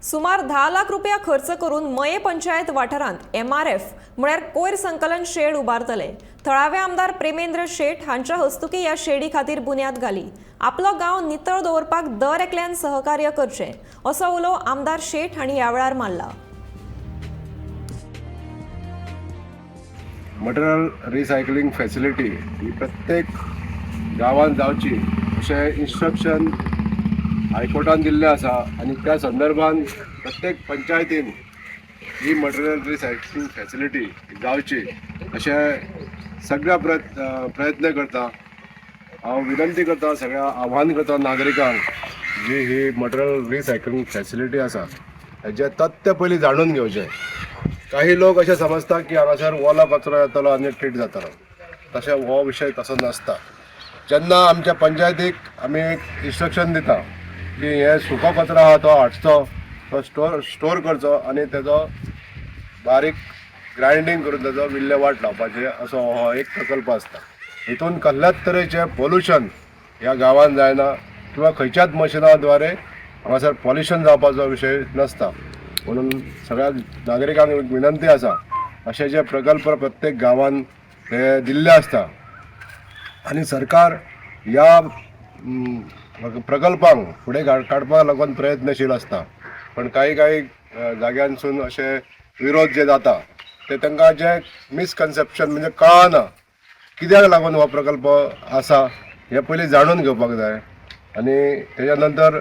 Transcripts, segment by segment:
सुमार 10 लाख रुपया खर्च करून मये पंचायत वाठारांत MRF म्हळ्यार कोयर संकलन शेड उबारतले। थळावे आमदार प्रेमेंद्र शेट हांच्या हस्तुकी ह्या शेडी खातीर बुन्याद घाली। आपलो गांव नितळ दवरपाक दर एकल्यान सहकार्य करचें असो उलो आमदार शेट हांणी ह्या वेळार मारला। मटेरियल रिसायकलिंग फॅसिलिटी ही प्रत्येक गांवांत जावची अशें इन्स्ट्रक्शन हायकोर्टान दिल्लें आसा आनी त्या संदर्भान प्रत्येक पंचायतीन ही मटेरियल रिसायकलिंग फॅसिलिटी जावची अशें सगळ्या प्रयत्न करता। हांव विनंती करता, सगळ्या आव्हान करता नागरिकांक जी ही मटेरियल रिसायकलिंग फॅसिलिटी आसा हेजें तथ्य पयलीं जाणून घेवचें। काही लोक अशें समजता की हांगासर ओलो कचरो येतलो आनी ट्रीट जातलो, तशें हो विशय तसो नासता। जेन्ना आमच्या पंचायतीक आमी एक इन्स्ट्रक्शन दिता की हे सुको कचरो आहा तो हाडचो, तो स्टोर करचो आनी तेजो बारीक ग्रायंडींग करून तेजो विल्हेवाट लावपाचें असो हो एक प्रकल्प आसता। हितून कसल्याच तरेचें पोल्युशन ह्या गांवांत जायना किंवा खंयच्याच मशिना द्वारे हांगासर पॉल्युशन जावपाचो विशय नसता। म्हणून सगळ्या नागरिकांक विनंती आसा अशे जे प्रकल्प प्रत्येक गांवांत हे दिल्ले आसता आनी सरकार ह्या प्रकल्पांक फुडें काडपाक लागून प्रयत्नशील आसता। पण काही जाग्यांसून अशे विरोध जे जाता ते तांकां जे मिसकन्सेप्शन म्हणजे कळना कित्याक लागून हो प्रकल्प आसा हे पयलीं जाणून घेवपाक जाय। आनी तेच्या नंतर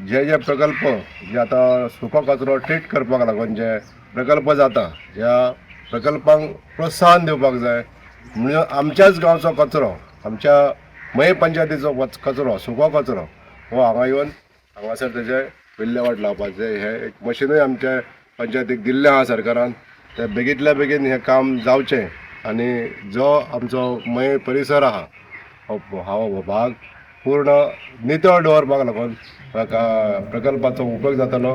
जे प्रकल्प जे आतां सुको कचरो ट्रीट करपाक लागून जे प्रकल्प जाता ह्या प्रकल्पांक प्रोत्साहन दिवपाक जाय। म्हणजे आमच्याच गांवचो कचरो, आमच्या मये पंचायतीचो कचरो, सुको कचरो हो हांगा येवन हांगासर तेजे विल्हेवाट लावपाचें हे एक मशिनूय आमच्या पंचायतीक दिल्लें आहा सरकारान। ते बेगींतल्या बेगीन हें काम जावचें आनी जो आमचो मये परिसर आहा हो भाग पूर्ण नितळ दवरपाक लागून प्रकल्पाचो उपयोग जातलो।